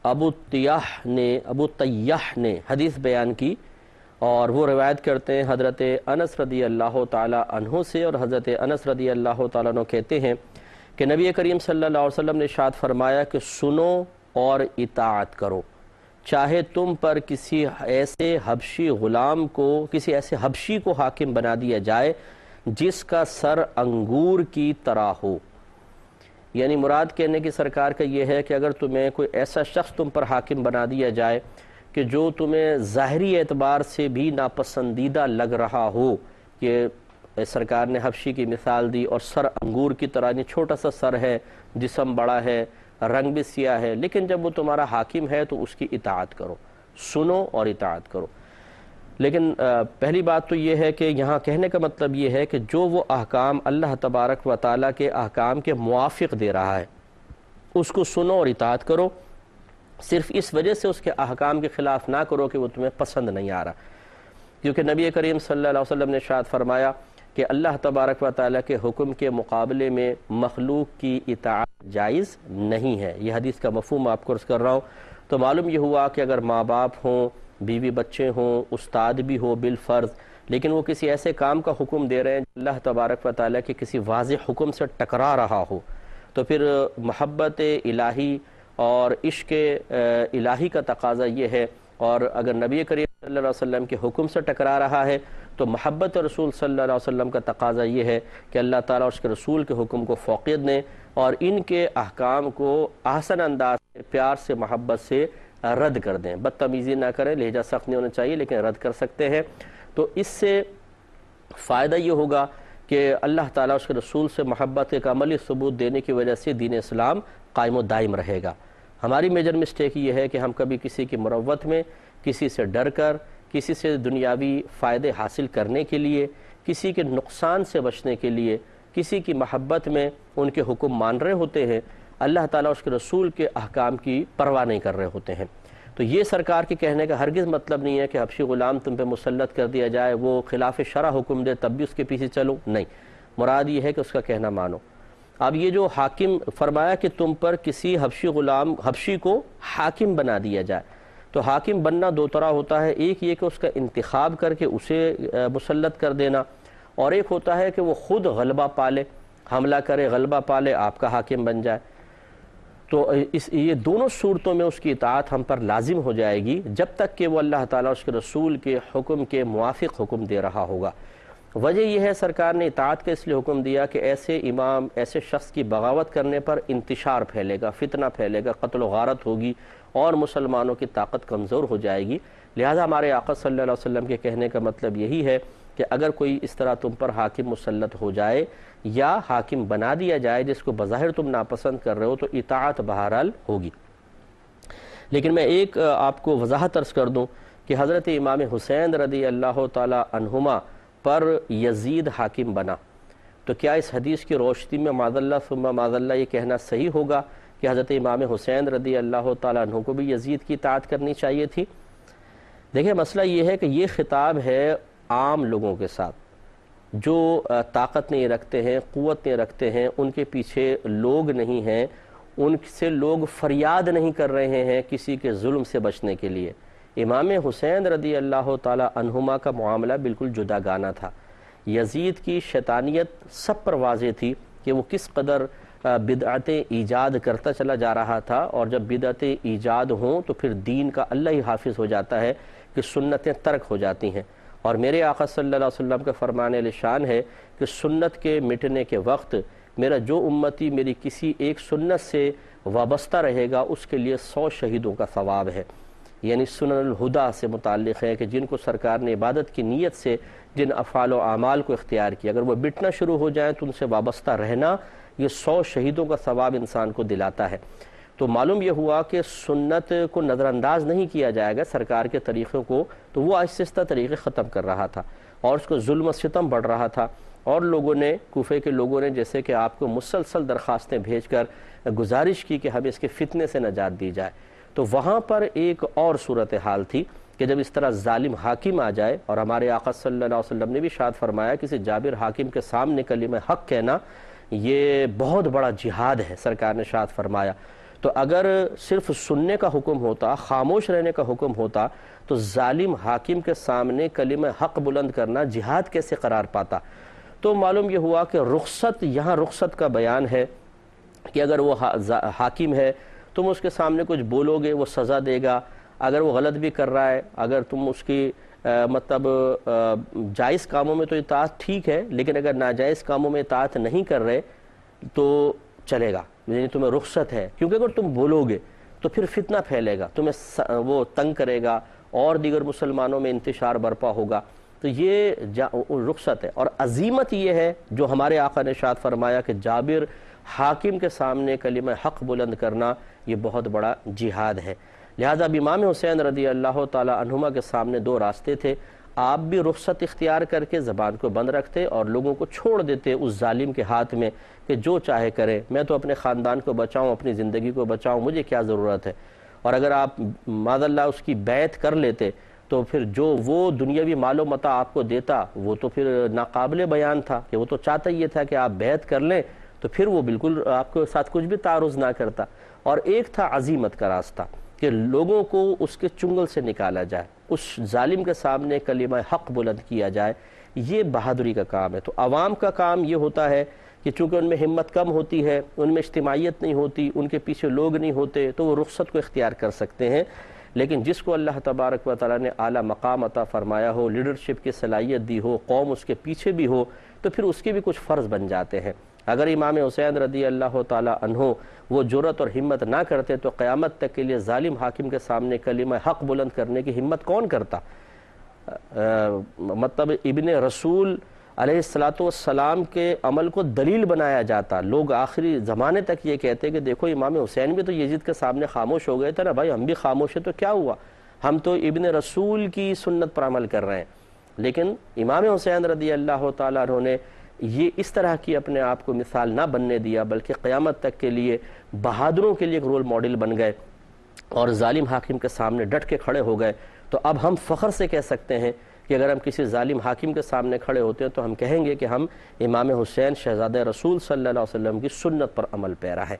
ابو طیاح نے حدیث بیان کی، اور وہ روایت کرتے ہیں حضرت انس رضی اللہ تعالی عنہ سے، اور حضرت انس رضی اللہ تعالیٰ عنہ کہتے ہیں کہ نبی کریم صلی اللہ علیہ وسلم نے ارشاد فرمایا کہ سنو اور اطاعت کرو، چاہے تم پر کسی ایسے حبشی غلام کو، کسی ایسے حبشی کو حاکم بنا دیا جائے جس کا سر انگور کی طرح ہو۔ یعنی مراد کہنے کی سرکار کا یہ ہے کہ اگر تمہیں کوئی ایسا شخص تم پر حاکم بنا دیا جائے کہ جو تمہیں ظاہری اعتبار سے بھی ناپسندیدہ لگ رہا ہو، کہ سرکار نے حبشی کی مثال دی اور سر انگور کی طرح، نہیں چھوٹا سا سر ہے، جسم بڑا ہے، رنگ بھی سیاہ ہے، لیکن جب وہ تمہارا حاکم ہے تو اس کی اطاعت کرو، سنو اور اطاعت کرو۔ لیکن پہلی بات تو یہ ہے کہ یہاں کہنے کا مطلب یہ ہے کہ جو وہ احکام اللہ تبارک و تعالیٰ کے احکام کے موافق دے رہا ہے اس کو سنو اور اطاعت کرو، صرف اس وجہ سے اس کے احکام کے خلاف نہ کرو کہ وہ تمہیں پسند نہیں آ رہا، کیونکہ نبی کریم صلی اللہ علیہ وسلم نے ارشاد فرمایا کہ اللہ تبارک و تعالیٰ کے حکم کے مقابلے میں مخلوق کی اطاعت جائز نہیں ہے۔ یہ حدیث کا مفہوم آپ کو عرض کر رہا ہوں۔ تو معلوم یہ ہوا کہ اگر ماں باپ ہوں، بیوی بچے ہوں، استاد بھی ہو بالفرض، لیکن وہ کسی ایسے کام کا حکم دے رہے ہیں جو اللہ تبارک و تعالیٰ کے کسی واضح حکم سے ٹکرا رہا ہو، تو پھر محبت الہی اور عشق الہی کا تقاضا یہ ہے، اور اگر نبی کریم صلی اللہ علیہ وسلم کے حکم سے ٹکرا رہا ہے تو محبت رسول صلی اللہ علیہ وسلم کا تقاضا یہ ہے کہ اللہ تعالیٰ اس کے رسول کے حکم کو فوقیت دیں اور ان کے احکام کو احسن انداز سے، پیار سے، محبت سے رد کر دیں، بدتمیزی نہ کریں، لہجہ سخت نہیں ہونا چاہیے لیکن رد کر سکتے ہیں۔ تو اس سے فائدہ یہ ہوگا کہ اللہ تعالیٰ اس کے رسول سے محبت ایک عملی ثبوت دینے کی وجہ سے دین اسلام قائم و دائم رہے گا۔ ہماری میجر مسٹیک یہ ہے کہ ہم کبھی کسی کی مروت میں، کسی سے ڈر کر، کسی سے دنیاوی فائدے حاصل کرنے کے لیے، کسی کے نقصان سے بچنے کے لیے، کسی کی محبت میں ان کے حکم مان رہے ہوتے ہیں، اللہ تعالیٰ اس کے رسول کے احکام کی پرواہ نہیں کر رہے ہوتے ہیں۔ تو یہ سرکار کے کہنے کا ہرگز مطلب نہیں ہے کہ حبشی غلام تم پہ مسلط کر دیا جائے، وہ خلاف شرع حکم دے تب بھی اس کے پیچھے چلو، نہیں، مراد یہ ہے کہ اس کا کہنا مانو۔ اب یہ جو حاکم فرمایا کہ تم پر کسی حبشی کو حاکم بنا دیا جائے، تو حاکم بننا دو طرح ہوتا ہے، ایک یہ کہ اس کا انتخاب کر کے اسے مسلط کر دینا، اور ایک ہوتا ہے کہ وہ خود غلبہ پالے، حملہ کرے، غلبہ پالے، آپ کا حاکم بن جائے۔ تو یہ دونوں صورتوں میں اس کی اطاعت ہم پر لازم ہو جائے گی جب تک کہ وہ اللہ تعالیٰ اس کے رسول کے حکم کے موافق حکم دے رہا ہوگا۔ وجہ یہ ہے سرکار نے اطاعت کا اس لیے حکم دیا کہ ایسے امام، ایسے شخص کی بغاوت کرنے پر انتشار پھیلے گا، فتنہ پھیلے گا، قتل و غارت ہوگی اور مسلمانوں کی طاقت کمزور ہو جائے گی۔ لہذا ہمارے آقا صلی اللہ علیہ وسلم کے کہنے کا مطلب یہی ہے کہ اگر کوئی اس طرح تم پر حاکم مسلط ہو جائے یا حاکم بنا دیا جائے جس کو بظاہر تم ناپسند کر رہے ہو تو اطاعت بہرحال ہوگی۔ لیکن میں ایک آپ کو وضاحت عرض کر دوں کہ حضرت امام حسین رضی اللہ تعالی عنہما پر یزید حاکم بنا، تو کیا اس حدیث کی روشنی میں معاذ اللہ ثم معاذ اللہ یہ کہنا صحیح ہوگا کہ حضرت امام حسین رضی اللہ تعالیٰ عنہ کو بھی یزید کی اطاعت کرنی چاہیے تھی؟ دیکھیں مسئلہ یہ ہے کہ یہ خطاب ہے عام لوگوں کے ساتھ جو طاقت نہیں رکھتے ہیں، قوت نہیں رکھتے ہیں، ان کے پیچھے لوگ نہیں ہیں، ان سے لوگ فریاد نہیں کر رہے ہیں کسی کے ظلم سے بچنے کے لیے۔ امام حسین رضی اللہ تعالی عنہما کا معاملہ بالکل جداگانہ تھا۔ یزید کی شیطانیت سب پر واضح تھی کہ وہ کس قدر بدعتیں ایجاد کرتا چلا جا رہا تھا، اور جب بدعتیں ایجاد ہوں تو پھر دین کا اللہ ہی حافظ ہو جاتا ہے کہ سنتیں ترک ہو جاتی ہیں۔ اور میرے آقا صلی اللہ علیہ وسلم کا فرمان عالی شان ہے کہ سنت کے مٹنے کے وقت میرا جو امتی میری کسی ایک سنت سے وابستہ رہے گا اس کے لیے 100 شہیدوں کا ثواب ہے۔ یعنی سنن الہدا سے متعلق ہے کہ جن کو سرکار نے عبادت کی نیت سے جن افعال و اعمال کو اختیار کیا، اگر وہ مٹنا شروع ہو جائیں تو ان سے وابستہ رہنا یہ 100 شہیدوں کا ثواب انسان کو دلاتا ہے۔ تو معلوم یہ ہوا کہ سنت کو نظر انداز نہیں کیا جائے گا، سرکار کے طریقوں کو تو وہ آہستہ آہستہ طریقے ختم کر رہا تھا اور اس کو ظلم و ستم بڑھ رہا تھا، اور لوگوں نے، کوفے کے لوگوں نے جیسے کہ آپ کو مسلسل درخواستیں بھیج کر گزارش کی کہ ہمیں اس کے فتنے سے نجات دی جائے۔ تو وہاں پر ایک اور صورتحال تھی کہ جب اس طرح ظالم حاکم آ جائے، اور ہمارے آقا صلی اللہ علیہ وسلم نے بھی ارشاد فرمایا کسی جابر حاکم کے سامنے کلمہ حق کہنا یہ بہت بڑا جہاد ہے، سرکار نے ارشاد فرمایا۔ تو اگر صرف سننے کا حکم ہوتا، خاموش رہنے کا حکم ہوتا، تو ظالم حاکم کے سامنے کلمہ حق بلند کرنا جہاد کیسے قرار پاتا؟ تو معلوم یہ ہوا کہ رخصت، یہاں رخصت کا بیان ہے کہ اگر وہ حاکم ہے تم اس کے سامنے کچھ بولو گے وہ سزا دے گا، اگر وہ غلط بھی کر رہا ہے، اگر تم اس کی مطلب جائز کاموں میں تو اطاعت ٹھیک ہے، لیکن اگر ناجائز کاموں میں اطاعت نہیں کر رہے تو چلے گا، یعنی تمہیں رخصت ہے، کیونکہ اگر تم بولو گے تو پھر فتنہ پھیلے گا، تمہیں وہ تنگ کرے گا اور دیگر مسلمانوں میں انتشار برپا ہوگا۔ تو یہ رخصت ہے، اور عزیمت یہ ہے جو ہمارے آقا نے ارشاد فرمایا کہ جابر حاکم کے سامنے کلمہ حق بلند کرنا یہ بہت بڑا جہاد ہے۔ لہذا اب امام حسین رضی اللہ تعالی عنہما کے سامنے دو راستے تھے، آپ بھی رخصت اختیار کر کے زبان کو بند رکھتے اور لوگوں کو چھوڑ دیتے اس ظالم کے ہاتھ میں کہ جو چاہے کرے، میں تو اپنے خاندان کو بچاؤں، اپنی زندگی کو بچاؤں، مجھے کیا ضرورت ہے۔ اور اگر آپ معاذ اللہ اس کی بیعت کر لیتے تو پھر جو وہ دنیاوی مال و متاع آپ کو دیتا وہ تو پھر ناقابل بیان تھا، کہ وہ تو چاہتا یہ تھا کہ آپ بیعت کر لیں تو پھر وہ بالکل آپ کے ساتھ کچھ بھی تعارض نہ کرتا۔ اور ایک تھا عزیمت کا راستہ کہ لوگوں کو اس کے چنگل سے نکالا جائے، اس ظالم کے سامنے کلمہ حق بلند کیا جائے، یہ بہادری کا کام ہے۔ تو عوام کا کام یہ ہوتا ہے کہ چونکہ ان میں ہمت کم ہوتی ہے، ان میں اجتماعیت نہیں ہوتی، ان کے پیچھے لوگ نہیں ہوتے، تو وہ رخصت کو اختیار کر سکتے ہیں۔ لیکن جس کو اللہ تبارک و تعالیٰ نے اعلیٰ مقام عطا فرمایا ہو، لیڈرشپ کی صلاحیت دی ہو، قوم اس کے پیچھے بھی ہو، تو پھر اس کے بھی کچھ فرض بن جاتے ہیں۔ اگر امام حسین رضی اللہ تعالیٰ عنہ وہ جرأت اور ہمت نہ کرتے تو قیامت تک کے لیے ظالم حاکم کے سامنے کلمہ حق بلند کرنے کی ہمت کون کرتا؟ مطلب ابن رسول علیہ السلام کے عمل کو دلیل بنایا جاتا، لوگ آخری زمانے تک یہ کہتے کہ دیکھو امام حسین بھی تو یزید کے سامنے خاموش ہو گئے تھے نا بھائی، ہم بھی خاموش ہیں تو کیا ہوا، ہم تو ابن رسول کی سنت پر عمل کر رہے ہیں۔ لیکن امام حسین رضی اللہ تعالیٰ عنہ نے یہ اس طرح کی اپنے آپ کو مثال نہ بننے دیا، بلکہ قیامت تک کے لیے بہادروں کے لیے ایک رول ماڈل بن گئے اور ظالم حاکم کے سامنے ڈٹ کے کھڑے ہو گئے۔ تو اب ہم فخر سے کہہ سکتے ہیں کہ اگر ہم کسی ظالم حاکم کے سامنے کھڑے ہوتے ہیں تو ہم کہیں گے کہ ہم امام حسین شہزادہ رسول صلی اللہ علیہ وسلم کی سنت پر عمل پیرا ہے۔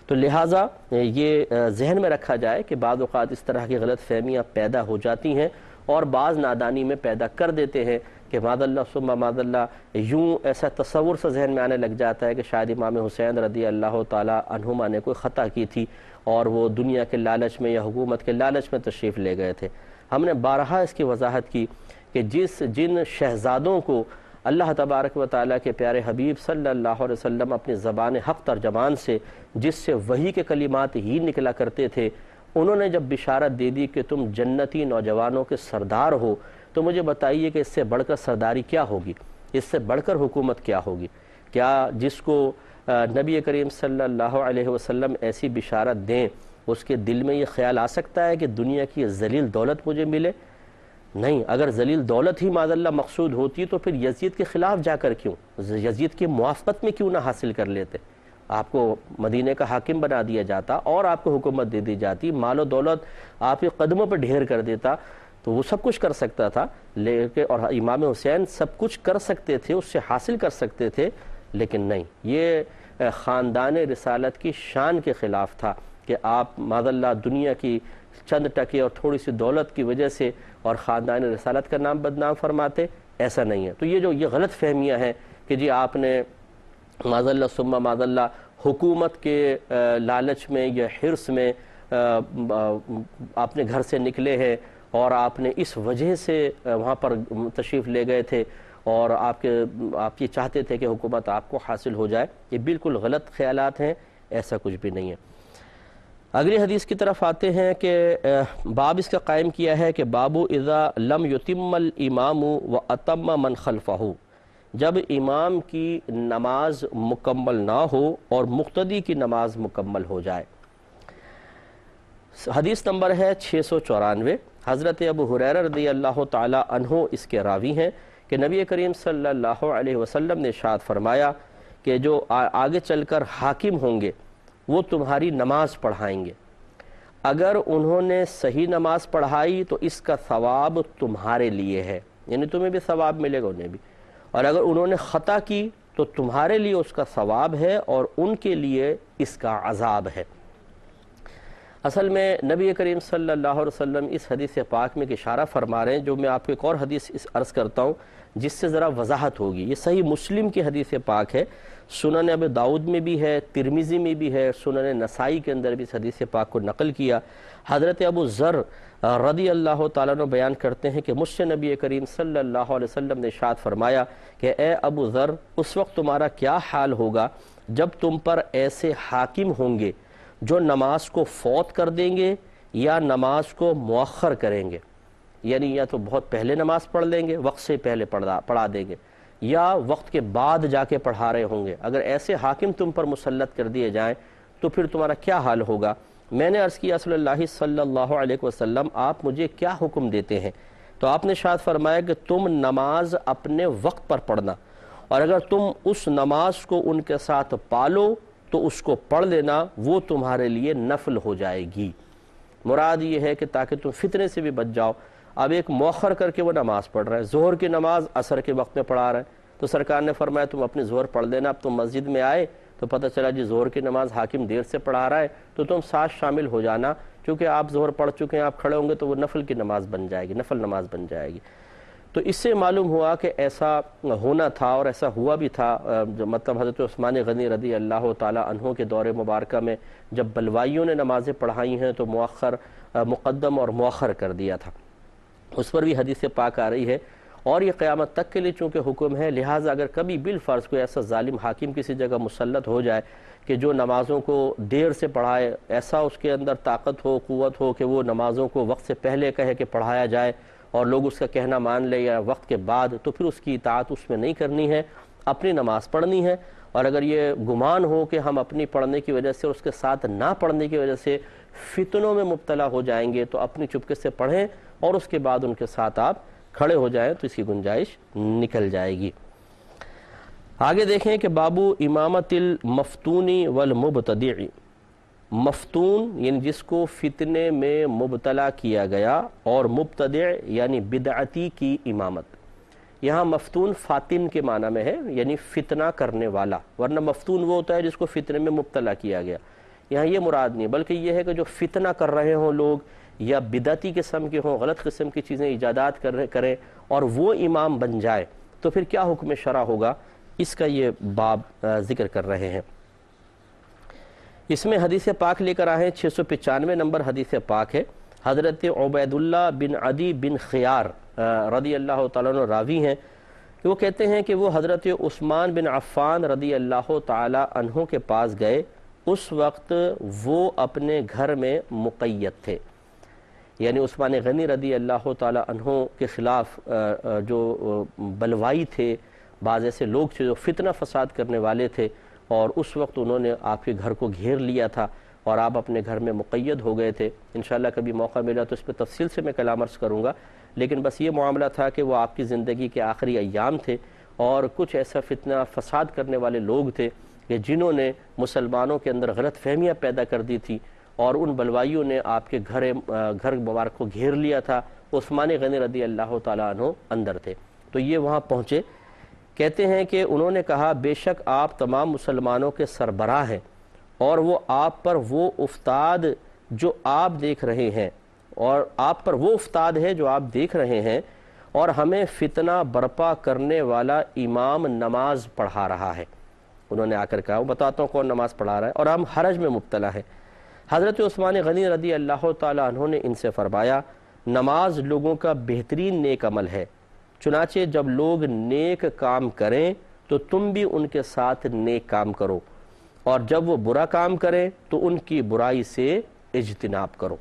تو لہٰذا یہ ذہن میں رکھا جائے کہ بعض اوقات اس طرح کی غلط فہمیاں پیدا ہو جاتی ہیں اور بعض نادانی میں پیدا کر دیتے ہیں کہ معاذ اللہ ثم معاذ اللہ یوں ایسا تصور سے ذہن میں آنے لگ جاتا ہے کہ شاید امام حسین رضی اللہ تعالیٰ عنہما نے کوئی خطا کی تھی اور وہ دنیا کے لالچ میں یا حکومت کے لالچ میں تشریف لے گئے تھے۔ ہم نے بارہا اس کی وضاحت کی کہ جن شہزادوں کو اللہ تبارک و تعالیٰ کے پیارے حبیب صلی اللہ علیہ وسلم اپنی زبان حق ترجمان سے جس سے وحی کے کلمات ہی نکلا کرتے تھے، انہوں نے جب بشارت دے دی کہ تم جنتی نوجوانوں کے سردار ہو، تو مجھے بتائیے کہ اس سے بڑھ کر سرداری کیا ہوگی، اس سے بڑھ کر حکومت کیا ہوگی؟ کیا جس کو نبی کریم صلی اللہ علیہ وسلم ایسی بشارت دیں اس کے دل میں یہ خیال آ سکتا ہے کہ دنیا کی ذلیل دولت مجھے ملے؟ نہیں۔ اگر ذلیل دولت ہی معاذ اللہ مقصود ہوتی تو پھر یزید کے خلاف جا کر کیوں، یزید کی موافقت میں کیوں نہ حاصل کر لیتے؟ آپ کو مدینہ کا حاکم بنا دیا جاتا اور آپ کو حکومت دے دی جاتی، مال و دولت آپ کے قدموں پر ڈھیر کر دیتا، تو وہ سب کچھ کر سکتا تھا، لیکن اور امام حسین سب کچھ کر سکتے تھے، اس سے حاصل کر سکتے تھے، لیکن نہیں۔ یہ خاندان رسالت کی شان کے خلاف تھا کہ آپ معاذ اللہ دنیا کی چند ٹکے اور تھوڑی سی دولت کی وجہ سے اور خاندان رسالت کا نام بدنام فرماتے، ایسا نہیں ہے۔ تو یہ غلط فہمیاں ہیں کہ جی آپ نے معاذ اللہ ثم معاذ اللہ حکومت کے لالچ میں یا حرص میں آپ نے گھر سے نکلے ہیں اور آپ نے اس وجہ سے وہاں پر تشریف لے گئے تھے اور آپ یہ چاہتے تھے کہ حکومت آپ کو حاصل ہو جائے، یہ بالکل غلط خیالات ہیں، ایسا کچھ بھی نہیں ہے۔ اگلی حدیث کی طرف آتے ہیں کہ باب اس کا قائم کیا ہے کہ باب اذا لم یتم الامام واتم من خلفہ، جب امام کی نماز مکمل نہ ہو اور مقتدی کی نماز مکمل ہو جائے۔ حدیث نمبر ہے 694۔ حضرت ابو ہریرہ رضی اللہ تعالی عنہ اس کے راوی ہیں کہ نبی کریم صلی اللہ علیہ وسلم نے ارشاد فرمایا کہ جو آگے چل کر حاکم ہوں گے وہ تمہاری نماز پڑھائیں گے، اگر انہوں نے صحیح نماز پڑھائی تو اس کا ثواب تمہارے لیے ہے، یعنی تمہیں بھی ثواب ملے گا انہیں بھی، اور اگر انہوں نے خطا کی تو تمہارے لیے اس کا ثواب ہے اور ان کے لیے اس کا عذاب ہے۔ اصل میں نبی کریم صلی اللہ علیہ وسلم اس حدیث پاک میں اشارہ فرما رہے ہیں، جو میں آپ کو ایک اور حدیث عرض کرتا ہوں جس سے ذرا وضاحت ہوگی۔ یہ صحیح مسلم کی حدیث پاک ہے، سنن ابی داؤد میں بھی ہے، ترمذی میں بھی ہے، سنن نسائی کے اندر بھی اس حدیث پاک کو نقل کیا۔ حضرت ابو ذر رضی اللہ تعالیٰ عنہ بیان کرتے ہیں کہ مجھ سے نبی کریم صلی اللہ علیہ وسلم نے ارشاد فرمایا کہ اے ابو ذر، اس وقت تمہارا کیا حال ہوگا جب تم پر ایسے حاکم ہوں گے جو نماز کو فوت کر دیں گے یا نماز کو مؤخر کریں گے، یعنی یا تو بہت پہلے نماز پڑھ لیں گے، وقت سے پہلے پڑھا دیں گے، یا وقت کے بعد جا کے پڑھا رہے ہوں گے۔ اگر ایسے حاکم تم پر مسلط کر دیے جائیں تو پھر تمہارا کیا حال ہوگا؟ میں نے عرض کیا صلی اللہ علیہ وسلم، آپ مجھے کیا حکم دیتے ہیں؟ تو آپ نے ارشاد فرمایا کہ تم نماز اپنے وقت پر پڑھنا، اور اگر تم اس نماز کو ان کے ساتھ پالو تو اس کو پڑھ لینا، وہ تمہارے لیے نفل ہو جائے گی۔ مراد یہ ہے کہ تاکہ تم فتنے سے بھی بچ جاؤ۔ اب ایک مؤخر کر کے وہ نماز پڑھ رہا ہے، ظہر کی نماز عصر کے وقت میں پڑھا رہا ہے، تو سرکار نے فرمایا تم اپنی ظہر پڑھ لینا۔ اب تم مسجد میں آئے تو پتہ چلا جی ظہر کی نماز حاکم دیر سے پڑھا رہا ہے، تو تم ساتھ شامل ہو جانا، کیونکہ آپ ظہر پڑھ چکے ہیں، آپ کھڑے ہوں گے تو وہ نفل کی نماز بن جائے گی، نفل نماز بن جائے گی۔ تو اس سے معلوم ہوا کہ ایسا ہونا تھا، اور ایسا ہوا بھی تھا، مطلب حضرت عثمان غنی رضی اللہ تعالی عنہ کے دور مبارکہ میں جب بلوائیوں نے نمازیں پڑھائی ہیں تو مقدم اور مؤخر کر دیا تھا، اس پر بھی حدیث پاک آ رہی ہے۔ اور یہ قیامت تک کے لیے چونکہ حکم ہے، لہٰذا اگر کبھی بالفرض کوئی ایسا ظالم حاکم کسی جگہ مسلط ہو جائے کہ جو نمازوں کو دیر سے پڑھائے، ایسا اس کے اندر طاقت ہو، قوت ہو کہ وہ نمازوں کو وقت سے پہلے کہے کہ پڑھایا جائے اور لوگ اس کا کہنا مان لے یا وقت کے بعد، تو پھر اس کی اطاعت اس میں نہیں کرنی ہے، اپنی نماز پڑھنی ہے۔ اور اگر یہ گمان ہو کہ ہم اپنی پڑھنے کی وجہ سے اور اس کے ساتھ نہ پڑھنے کی وجہ سے فتنوں میں مبتلا ہو جائیں گے تو اپنی چپکے سے پڑھیں اور اس کے بعد ان کے ساتھ آپ کھڑے ہو جائیں تو اس کی گنجائش نکل جائے گی۔ آگے دیکھیں کہ بابو امامت المفتونی والمبتدعی، مفتون یعنی جس کو فتنے میں مبتلا کیا گیا، اور مبتدع یعنی بدعتی کی امامت۔ یہاں مفتون فاتن کے معنی میں ہے، یعنی فتنہ کرنے والا، ورنہ مفتون وہ ہوتا ہے جس کو فتنے میں مبتلا کیا گیا۔ یہاں یہ مراد نہیں، بلکہ یہ ہے کہ جو فتنہ کر رہے ہوں لوگ، یا بدعتی قسم کے ہوں، غلط قسم کی چیزیں ایجادات کریں اور وہ امام بن جائے، تو پھر کیا حکم شرع ہوگا، اس کا یہ باب ذکر کر رہے ہیں۔ اس میں حدیث پاک لے کر آئے 695 نمبر حدیث پاک ہے۔ حضرت عبید اللہ بن عدی بن خیار رضی اللہ تعالیٰ عنہ راوی ہیں کہ وہ کہتے ہیں کہ وہ حضرت عثمان بن عفان رضی اللہ تعالیٰ عنہ کے پاس گئے، اس وقت وہ اپنے گھر میں مقید تھے، یعنی عثمان غنی رضی اللہ تعالیٰ عنہ کے خلاف جو بلوائی تھے، بعض ایسے لوگ تھے جو فتنہ فساد کرنے والے تھے، اور اس وقت انہوں نے آپ کے گھر کو گھیر لیا تھا اور آپ اپنے گھر میں مقید ہو گئے تھے۔ انشاءاللہ کبھی موقع ملا تو اس پہ تفصیل سے میں کلام عرض کروں گا، لیکن بس یہ معاملہ تھا کہ وہ آپ کی زندگی کے آخری ایام تھے، اور کچھ ایسا فتنہ فساد کرنے والے لوگ تھے کہ جنہوں نے مسلمانوں کے اندر غلط فہمیاں پیدا کر دی تھی، اور ان بلوائیوں نے آپ کے گھر مبارک کو گھیر لیا تھا۔ عثمان غنی رضی اللہ تعالیٰ عنہ اندر تھے، تو یہ وہاں پہنچے۔ کہتے ہیں کہ انہوں نے کہا بے شک آپ تمام مسلمانوں کے سربراہ ہیں، اور وہ آپ پر وہ افتاد جو آپ دیکھ رہے ہیں، اور آپ پر وہ افتاد ہے جو آپ دیکھ رہے ہیں، اور ہمیں فتنہ برپا کرنے والا امام نماز پڑھا رہا ہے۔ انہوں نے آ کر کہا، وہ بتاتا ہوں کون نماز پڑھا رہا ہے، اور ہم حرج میں مبتلا ہیں۔ حضرت عثمان غنی رضی اللہ تعالیٰ عنہ نے ان سے فرمایا، نماز لوگوں کا بہترین نیک عمل ہے، چنانچہ جب لوگ نیک کام کریں تو تم بھی ان کے ساتھ نیک کام کرو، اور جب وہ برا کام کریں تو ان کی برائی سے اجتناب کرو۔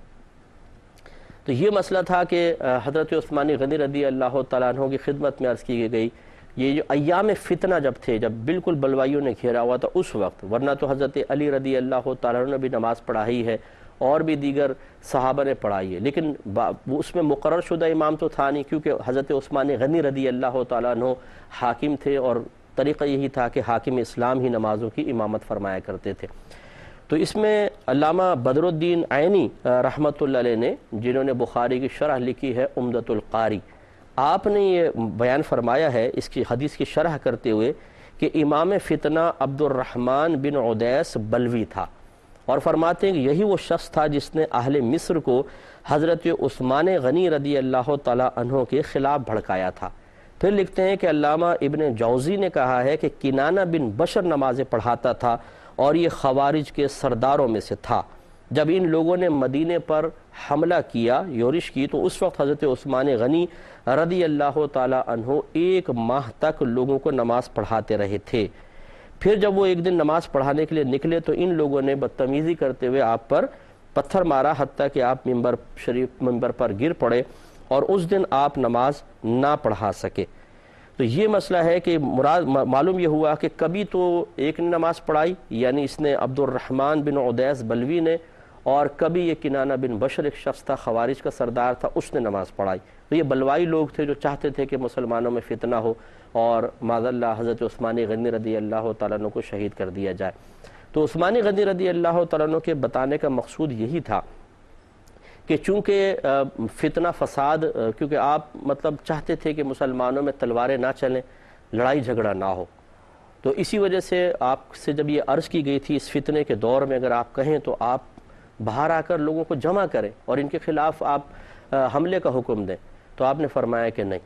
تو یہ مسئلہ تھا کہ حضرت عثمان غنی رضی اللہ تعالیٰ عنہ کی خدمت میں عرض کی گئی، یہ جو ایام فتنہ جب تھے، جب بالکل بلوائیوں نے گھیرا ہوا تھا اس وقت، ورنہ تو حضرت علی رضی اللہ تعالیٰ عنہ نے بھی نماز پڑھائی ہے، اور بھی دیگر صحابہ نے پڑھائی ہے، لیکن اس میں مقرر شدہ امام تو تھا نہیں، کیونکہ حضرت عثمان غنی رضی اللہ تعالیٰ عنہ حاکم تھے، اور طریقہ یہی تھا کہ حاکم اسلام ہی نمازوں کی امامت فرمایا کرتے تھے۔ تو اس میں علامہ بدر الدین عینی رحمۃ اللہ علیہ نے، جنہوں نے بخاری کی شرح لکھی ہے عمدۃ القاری، آپ نے یہ بیان فرمایا ہے اس کی حدیث کی شرح کرتے ہوئے کہ امام فتنہ عبد الرحمن بن عدیس بلوی تھا، اور فرماتے ہیں کہ یہی وہ شخص تھا جس نے اہل مصر کو حضرت عثمان غنی رضی اللہ تعالیٰ عنہ کے خلاف بھڑکایا تھا۔ پھر لکھتے ہیں کہ علامہ ابن جوزی نے کہا ہے کہ کنانہ بن بشر نمازیں پڑھاتا تھا اور یہ خوارج کے سرداروں میں سے تھا۔ جب ان لوگوں نے مدینے پر حملہ کیا، یورش کی، تو اس وقت حضرت عثمان غنی رضی اللہ تعالیٰ عنہ 1 ماہ تک لوگوں کو نماز پڑھاتے رہے تھے۔ پھر جب وہ ایک دن نماز پڑھانے کے لیے نکلے تو ان لوگوں نے بدتمیزی کرتے ہوئے آپ پر پتھر مارا، حتیٰ کہ آپ ممبر پر گر پڑے اور اس دن آپ نماز نہ پڑھا سکے۔ تو یہ مسئلہ ہے کہ معلوم یہ ہوا کہ کبھی تو ایک نے نماز پڑھائی، یعنی اس نے عبد الرحمن بن عدیس بلوی نے، اور کبھی یہ کنانہ بن بشر ایک شخص تھا، خوارج کا سردار تھا، اس نے نماز پڑھائی۔ تو یہ بلوائی لوگ تھے جو چاہتے تھے کہ مسلمانوں میں فتنہ ہو اور معاذ اللہ حضرت عثمان غنی رضی اللہ تعالیٰ عنہ کو شہید کر دیا جائے۔ تو عثمان غنی رضی اللہ تعالیٰ عنہ کے بتانے کا مقصود یہی تھا کہ چونکہ فتنہ فساد، کیونکہ آپ چاہتے تھے کہ مسلمانوں میں تلواریں نہ چلیں، لڑائی جھگڑا نہ ہو، تو اسی وجہ سے آپ سے جب یہ عرض کی گئی تھی اس فتنے کے دور میں اگر آپ کہیں تو آپ باہر آ کر لوگوں کو جمع کریں اور ان کے خلاف آپ حملے کا حکم دیں، تو آپ نے فرمایا کہ نہیں،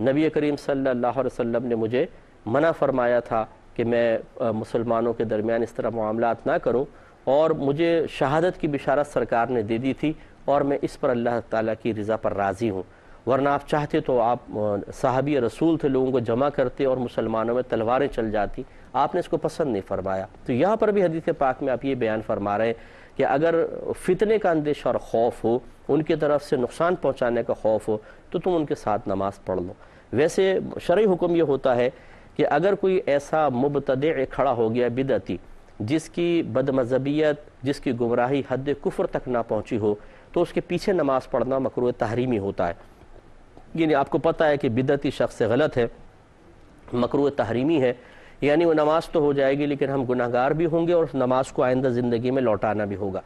نبی کریم صلی اللہ علیہ وسلم نے مجھے منع فرمایا تھا کہ میں مسلمانوں کے درمیان اس طرح معاملات نہ کروں، اور مجھے شہادت کی بشارت سرکار نے دے دی تھی اور میں اس پر اللہ تعالیٰ کی رضا پر راضی ہوں، ورنہ آپ چاہتے تو آپ صحابی رسول تھے، لوگوں کو جمع کرتے اور مسلمانوں میں تلواریں چل جاتی، آپ نے اس کو پسند نہیں فرمایا۔ تو یہاں پر بھی حدیث پاک میں آپ یہ بیان فرما رہے ہیں کہ اگر فتنے کا اندیشہ اور خوف ہو، ان کی طرف سے نقصان پہنچانے کا خوف ہو، تو تم ان کے ساتھ نماز پڑھ لو۔ ویسے شرعی حکم یہ ہوتا ہے کہ اگر کوئی ایسا مبتدع کھڑا ہو گیا بدعتی جس کی بدمذہبیت، جس کی گمراہی حد کفر تک نہ پہنچی ہو، تو اس کے پیچھے نماز پڑھنا مکروہ تحریمی ہوتا ہے۔ یعنی آپ کو پتہ ہے کہ بدعتی شخص سے غلط ہے، مکروہ تحریمی ہے، یعنی وہ نماز تو ہو جائے گی لیکن ہم گناہگار بھی ہوں گے اور اس نماز کو آئندہ زندگی میں لوٹانا بھی ہوگا۔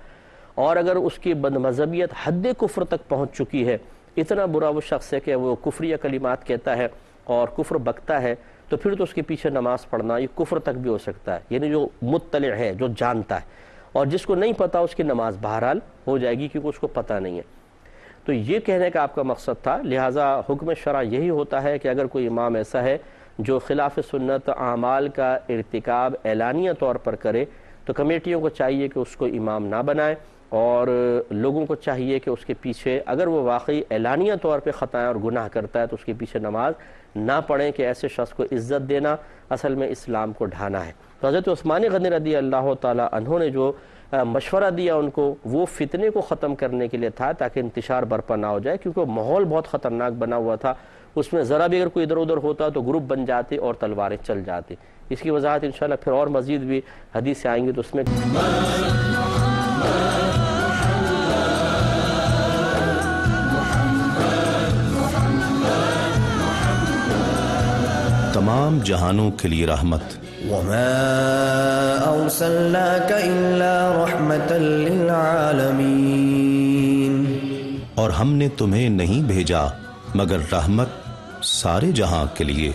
اور اگر اس کی بدمذہبیت حد کفر تک پہنچ چکی ہے، اتنا برا وہ شخص ہے کہ وہ کفریہ کلمات کہتا ہے اور کفر بکتا ہے، تو پھر تو اس کے پیچھے نماز پڑھنا یہ کفر تک بھی ہو سکتا ہے، یعنی جو مطلع ہے، جو جانتا ہے، اور جس کو نہیں پتا اس کی نماز بہرحال ہو جائے گی کیونکہ اس کو پتہ نہیں ہے۔ تو یہ کہنے کا آپ کا مقصد تھا، لہٰذا حکم شرع یہی ہوتا ہے کہ اگر کوئی امام ایسا ہے جو خلاف سنت اعمال کا ارتکاب اعلانیہ طور پر کرے، تو کمیٹیوں کو چاہیے کہ اس کو امام نہ بنائیں، اور لوگوں کو چاہیے کہ اس کے پیچھے اگر وہ واقعی اعلانیہ طور پہ خطائیں اور گناہ کرتا ہے تو اس کے پیچھے نماز نہ پڑھیں، کہ ایسے شخص کو عزت دینا اصل میں اسلام کو ڈھانا ہے۔ تو حضرت عثمان غنی رضی اللہ تعالیٰ عنہ نے جو مشورہ دیا ان کو، وہ فتنے کو ختم کرنے کے لیے تھا تاکہ انتشار برپا نہ ہو جائے، کیونکہ ماحول بہت خطرناک بنا ہوا تھا، اس میں ذرا بھی اگر کوئی ادھر ادھر ہوتا تو گروپ بن جاتے اور تلواریں چل جاتی۔ اس کی وضاحت انشاءاللہ پھر اور مزید بھی حدیث سے آئیں گے تو اس میں تمام جہانوں کے لیے رحمت۔ وما أرسلناك إلا رحمة للعالمين، اور ہم نے تمہیں نہیں بھیجا مگر رحمت سارے جہاں کے لیے۔